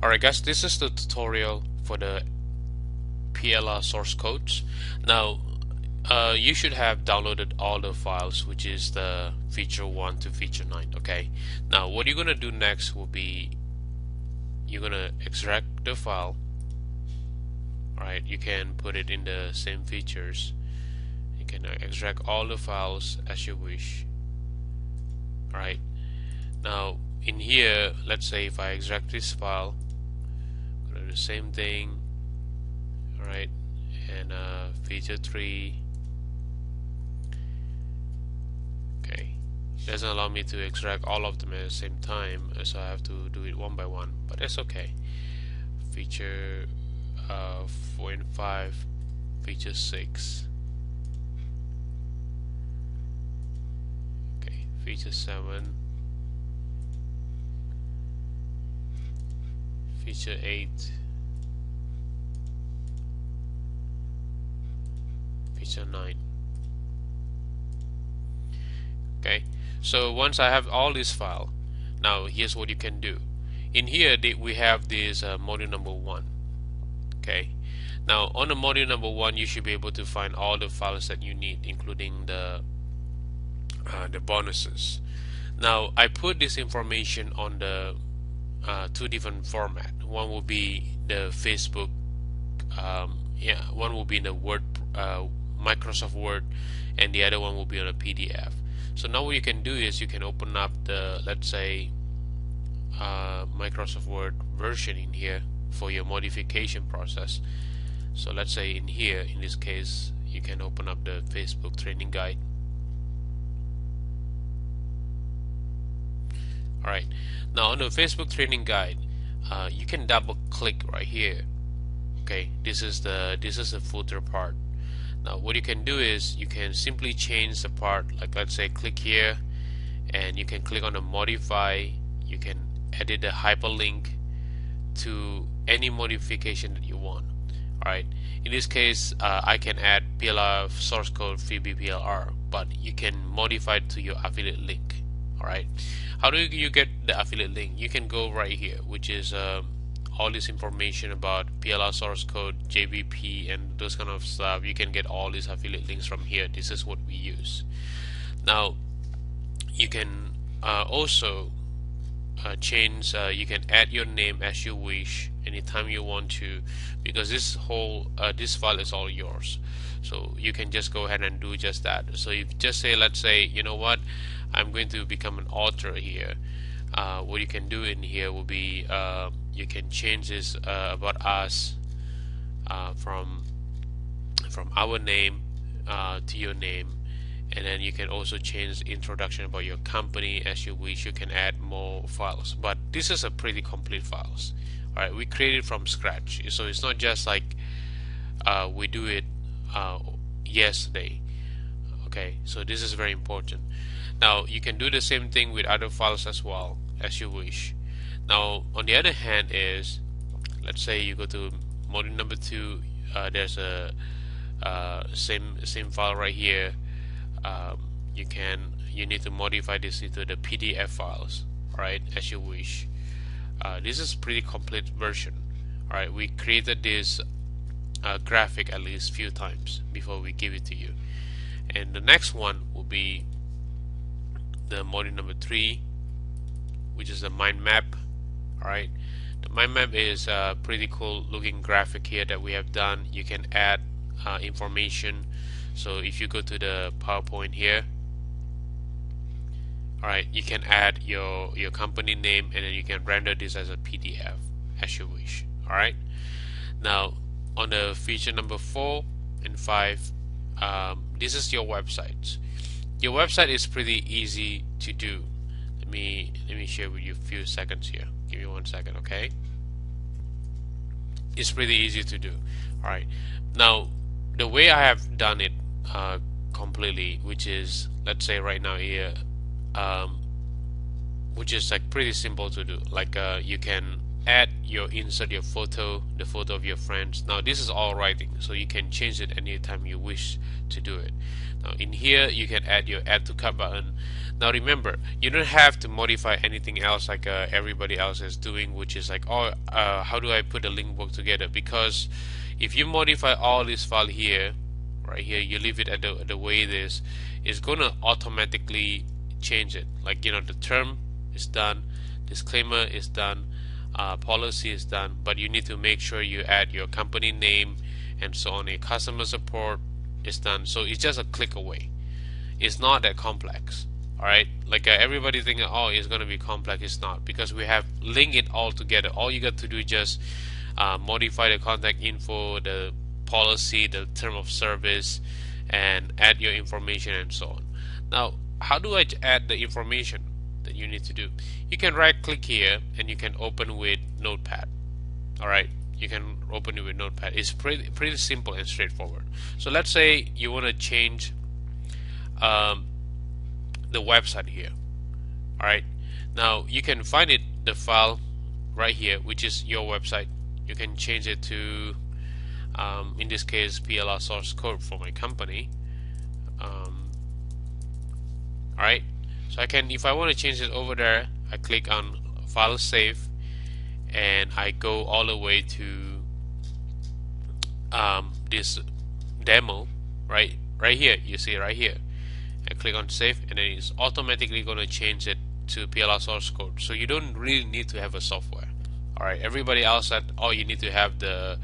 Alright guys, this is the tutorial for the PLR source codes. Now you should have downloaded all the files, which is the feature 1 to feature 9. Okay, now what you're gonna do next will be you're gonna extract the file. Alright, you can put it in the same features. You can extract all the files as you wish. Alright, now in here, let's say if I extract this file, I'm gonna do the same thing. Alright, and feature 3. Okay, it doesn't allow me to extract all of them at the same time, so I have to do it one by one, but that's okay. Feature 4 and 5, feature 6. Okay, feature 7, feature 8, feature 9. Okay, so once I have all this file, now here's what you can do. In here we have this module number 1. Okay, now on the module number 1 you should be able to find all the files that you need, including the bonuses. Now I put this information on the 2 different format. One will be the Facebook, one will be in the Word, Microsoft Word, and the other one will be on a PDF. So now what you can do is you can open up the, let's say, Microsoft Word version in here for your modification process. So let's say in here, in this case, you can open up the Facebook training guide. Alright, now on the Facebook training guide, you can double click right here. Okay, this is the footer part. Now what you can do is you can simply change the part, like let's say click here, and you can click on the modify. You can edit the hyperlink to any modification that you want. Alright, in this case I can add PLR source code FreeBPLR, but you can modify it to your affiliate link. Alright, how do you get the affiliate link? You can go right here, which is all this information about PLR source code, JBP, and those kind of stuff. You can get all these affiliate links from here. This is what we use. Now you can also change, you can add your name as you wish anytime you want to, because this whole this file is all yours. So you can just go ahead and do just that. So if you just say, let's say, you know what, I'm going to become an author here. What you can do in here will be you can change this about us from our name to your name, and then you can also change the introduction about your company as you wish. You can add more files, but this is a pretty complete files. Alright, we created from scratch, so it's not just like we do it yesterday. Okay, so this is very important. Now you can do the same thing with other files as well as you wish. Now on the other hand is, let's say you go to module number 2, there's a same file right here. You need to modify this into the PDF files, alright, as you wish. This is pretty complete version. Alright, we created this graphic at least few times before we give it to you. And the next one will be the module number 3, which is the mind map. Alright, the mind map is a pretty cool looking graphic here that we have done. You can add information. So if you go to the PowerPoint here, alright, you can add your company name, and then you can render this as a PDF as you wish. Alright, now on the feature number 4 and 5, this is your website. Your website is pretty easy to do. Let me share with you a few seconds here. Give me 1 second, okay? It's pretty easy to do. Alright, now the way I have done it completely, which is, let's say right now here, which is like pretty simple to do. Like you can insert your photo, the photo of your friends. Now this is all writing, so you can change it anytime you wish to do it. Now in here you can add your add to cart button. Now remember, you don't have to modify anything else like everybody else is doing, which is like, oh, how do I put the link work together? Because if you modify all this file here, right here, you leave it at the way it is, it's gonna automatically change it. Like, you know, the term is done, disclaimer is done, policy is done, but you need to make sure you add your company name and so on. Your customer support is done, so it's just a click away. It's not that complex. Alright, like everybody thinking, oh, it's going to be complex. It's not, because we have linked it all together. All you got to do is just modify the contact info, the policy, the term of service, and add your information and so on. Now, how do I add the information that you need to do? You can right click here and you can open with Notepad. Alright, you can open it with Notepad. It's pretty simple and straightforward. So let's say you want to change the website here. Alright, now you can find it, the file right here, which is your website. You can change it to in this case PLR source code for my company. Alright, so I can, if I want to change it over there, I click on file save and I go all the way to this demo right here. You see right here, I click on save and then it's automatically going to change it to PLR source code. So you don't really need to have a software. Alright, everybody else said, oh, you need to have the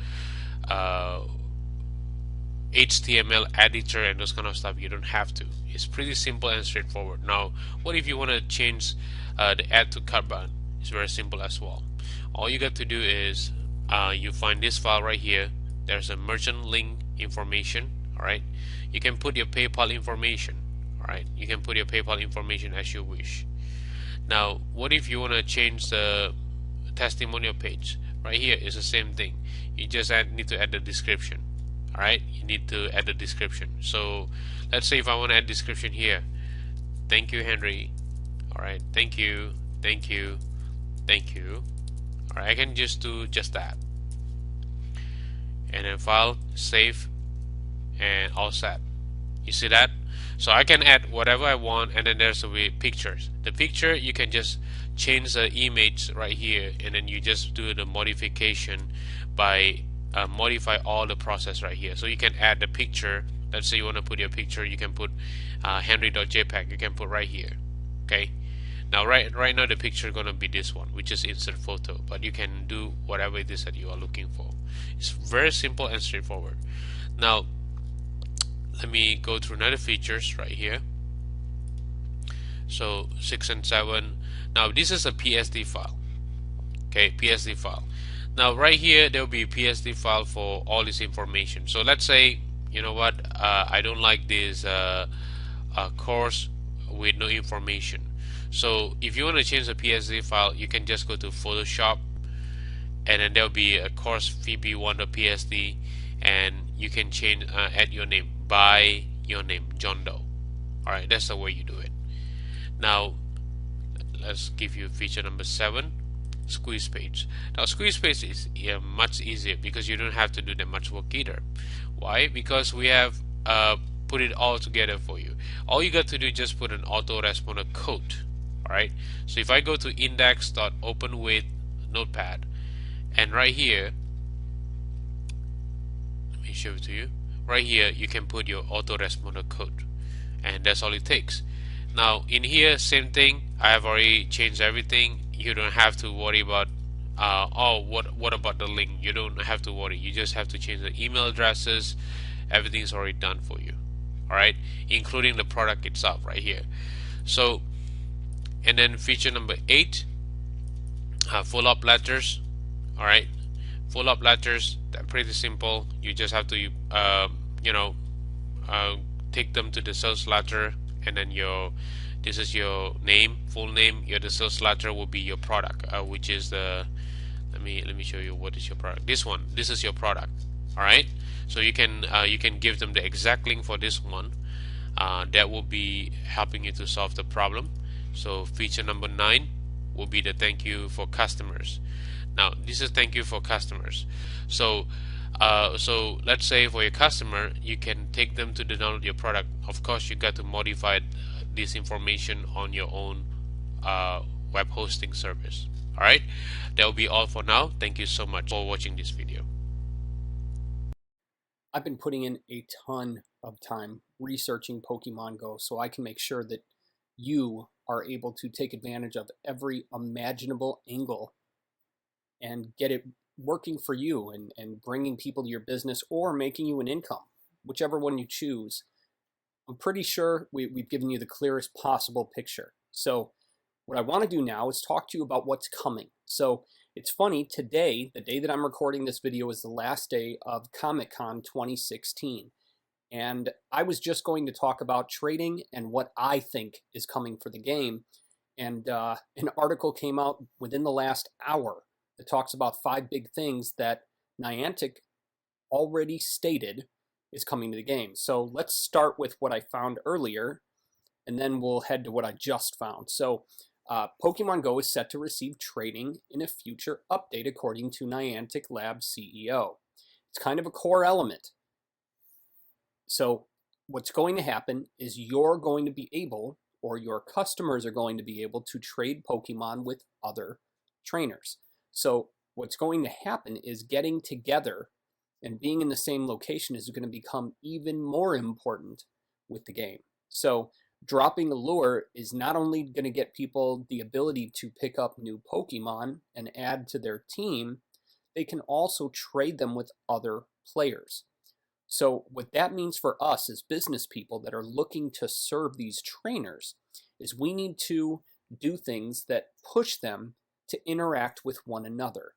HTML editor and those kind of stuff. You don't have to. It's pretty simple and straightforward. Now, what if you want to change the add to cart button? It's very simple as well. All you got to do is you find this file right here. There's a merchant link information. Alright, you can put your PayPal information. Alright, you can put your PayPal information as you wish. Now, what if you want to change the testimonial page? Right here is the same thing. You just need to add the description. Alright, you need to add the description. So let's say if I want to add description here, thank you, Henry. Alright, thank you, thank you, thank you. Alright, I can just do just that, and then file, save, and all set. You see that? So I can add whatever I want, and then there's the pictures. The picture, you can just change the image right here, and then you just do the modification by modify all the process right here. So you can add the picture. Let's say you want to put your picture, you can put henry.jpg. You can put right here. Okay. Now right now the picture gonna be this one, which is insert photo, but you can do whatever it is that you are looking for. It's very simple and straightforward. Now let me go through another features right here. So 6 and 7. Now this is a PSD file. Okay, PSD file. Now right here there will be a PSD file for all this information. So let's say, you know what, I don't like this course with no information. So if you want to change the PSD file, you can just go to Photoshop, and then there will be a course vb1.psd, and you can change add your name by your name, John Doe. Alright, that's the way you do it. Now let's give you feature number 7, squeeze page. Now squeeze page is much easier because you don't have to do that much work either. Why? Because we have put it all together for you. All you got to do is just put an autoresponder code. Alright, so if I go to index.open with notepad, and right here, let me show it to you. Right here you can put your autoresponder code, and that's all it takes. Now in here, same thing. I have already changed everything. You don't have to worry about oh, what about the link? You don't have to worry. You just have to change the email addresses. Everything's already done for you. Alright, including the product itself right here. So, and then feature number 8, follow-up letters. Alright, follow-up letters, they're pretty simple. You just have to take them to the sales letter, and then this is your name, full name. The sales letter will be your product, which is the, let me show you what is your product. This is your product. Alright, so you can give them the exact link for this one. That will be helping you to solve the problem. So feature number 9 will be the thank you for customers. Now this is thank you for customers. So let's say for your customer, you can take them to download your product. Of course you got to modify this information on your own web hosting service. All right, that will be all for now. Thank you so much for watching this video. I've been putting in a ton of time researching Pokemon Go so I can make sure that you are able to take advantage of every imaginable angle and get it working for you and bringing people to your business or making you an income, whichever one you choose. I'm pretty sure we've given you the clearest possible picture. So what I want to do now is talk to you about what's coming. So it's funny, today, the day that I'm recording this video, is the last day of Comic-Con 2016. And I was just going to talk about trading and what I think is coming for the game. And an article came out within the last hour that talks about 5 big things that Niantic already stated is coming to the game. So let's start with what I found earlier, and then we'll head to what I just found. So Pokemon Go is set to receive trading in a future update, according to Niantic Labs CEO. It's kind of a core element. So what's going to happen is you're going to be able, or your customers are going to be able, to trade Pokemon with other trainers. So what's going to happen is getting together and being in the same location is going to become even more important with the game. So dropping a lure is not only going to get people the ability to pick up new Pokemon and add to their team, they can also trade them with other players. So what that means for us as business people that are looking to serve these trainers is we need to do things that push them to interact with one another.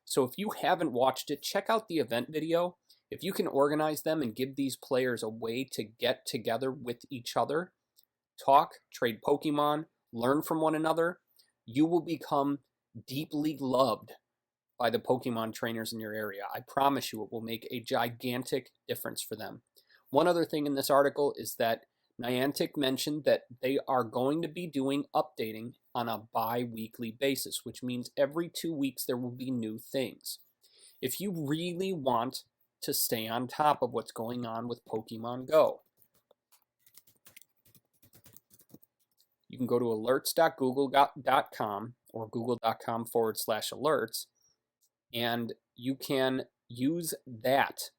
So if you haven't watched it, check out the event video. If you can organize them and give these players a way to get together with each other, talk, trade Pokemon, learn from one another, you will become deeply loved by the Pokemon trainers in your area. I promise you it will make a gigantic difference for them. One other thing in this article is that Niantic mentioned that they are going to be doing updating on a bi-weekly basis, which means every 2 weeks there will be new things. If you really want to stay on top of what's going on with Pokemon Go, you can go to alerts.google.com or google.com/alerts, and you can use that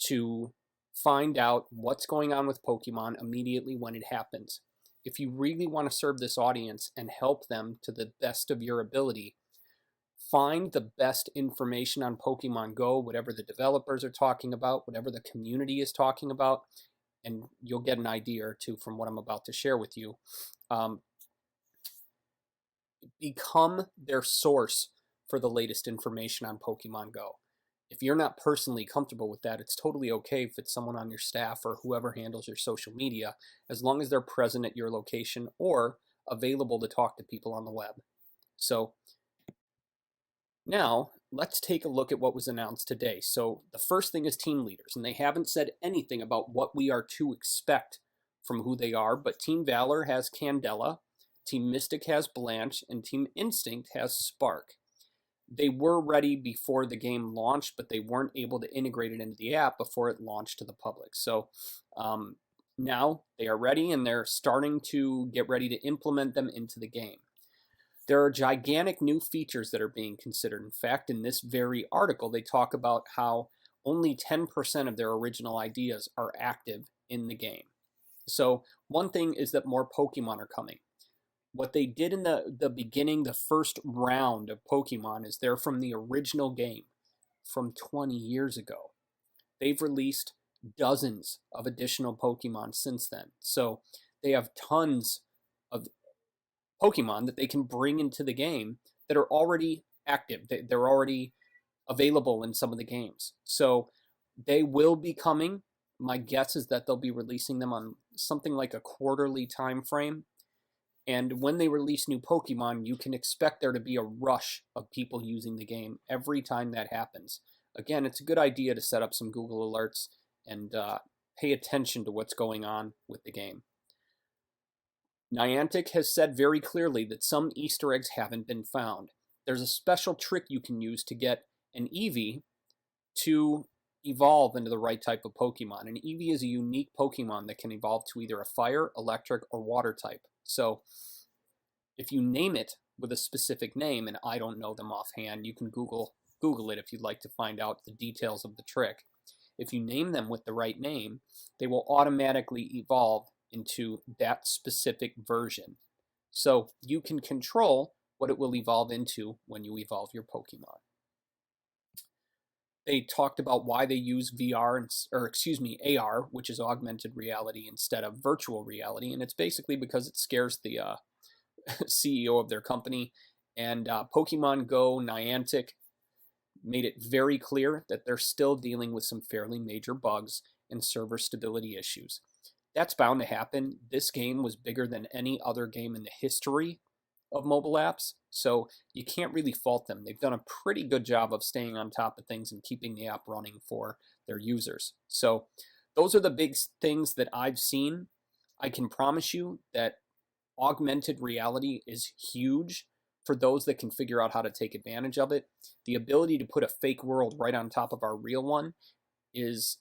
to find out what's going on with Pokemon immediately when it happens. If you really want to serve this audience and help them to the best of your ability, find the best information on Pokemon Go, whatever the developers are talking about, whatever the community is talking about, and you'll get an idea or two from what I'm about to share with you. Become their source for the latest information on Pokemon Go. If you're not personally comfortable with that, it's totally okay if it's someone on your staff or whoever handles your social media, as long as they're present at your location or available to talk to people on the web. So now let's take a look at what was announced today. So the first thing is team leaders, and they haven't said anything about what we are to expect from who they are, but Team Valor has Candela, Team Mystic has Blanche, and Team Instinct has Spark. They were ready before the game launched, but they weren't able to integrate it into the app before it launched to the public. So now they are ready, and they're starting to get ready to implement them into the game. There are gigantic new features that are being considered. In fact, in this very article, they talk about how only 10% of their original ideas are active in the game. So one thing is that more Pokemon are coming. What they did in the beginning, the first round of Pokemon, is they're from the original game from 20 years ago. They've released dozens of additional Pokemon since then. So they have tons of Pokemon that they can bring into the game that are already active. They're already available in some of the games. So they will be coming. My guess is that they'll be releasing them on something like a quarterly time frame. And when they release new Pokemon, you can expect there to be a rush of people using the game every time that happens. Again, it's a good idea to set up some Google Alerts and pay attention to what's going on with the game. Niantic has said very clearly that some Easter eggs haven't been found. There's a special trick you can use to get an Eevee to evolve into the right type of Pokemon. And Eevee is a unique Pokemon that can evolve to either a fire, electric, or water type. So if you name it with a specific name, and I don't know them offhand, you can Google it if you'd like to find out the details of the trick. If you name them with the right name, they will automatically evolve into that specific version. So you can control what it will evolve into when you evolve your Pokemon. They talked about why they use VR, or excuse me, AR, which is augmented reality, instead of virtual reality, and it's basically because it scares the CEO of their company. And Pokemon Go Niantic made it very clear that they're still dealing with some fairly major bugs and server stability issues. That's bound to happen. This game was bigger than any other game in the history of mobile apps, so you can't really fault them. They've done a pretty good job of staying on top of things and keeping the app running for their users. So those are the big things that I've seen. I can promise you that augmented reality is huge for those that can figure out how to take advantage of it. The ability to put a fake world right on top of our real one is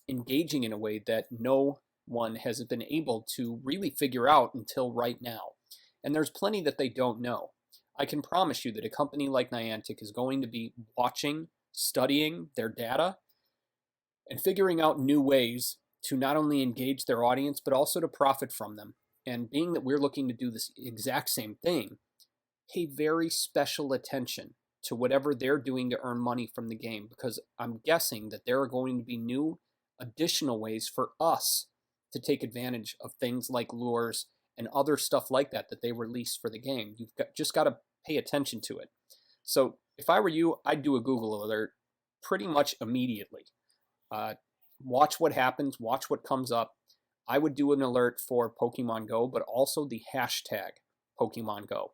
engaging in a way that no one has been able to really figure out until right now. And there's plenty that they don't know. I can promise you that a company like Niantic is going to be watching, studying their data, and figuring out new ways to not only engage their audience, but also to profit from them. And being that we're looking to do this exact same thing, pay very special attention to whatever they're doing to earn money from the game, because I'm guessing that there are going to be new additional ways for us to take advantage of things like lures and other stuff like that that they release for the game. You've just got to pay attention to it. So if I were you, I'd do a Google alert pretty much immediately. Watch what happens, watch what comes up. I would do an alert for Pokemon Go, but also the hashtag Pokemon Go.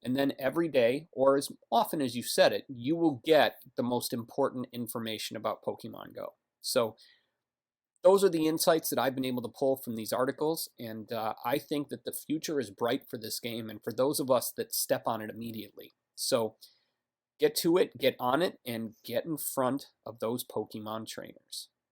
And then every day, or as often as you set it, you will get the most important information about Pokemon Go. So those are the insights that I've been able to pull from these articles, and I think that the future is bright for this game and for those of us that step on it immediately. So get to it, get on it, and get in front of those Pokemon trainers.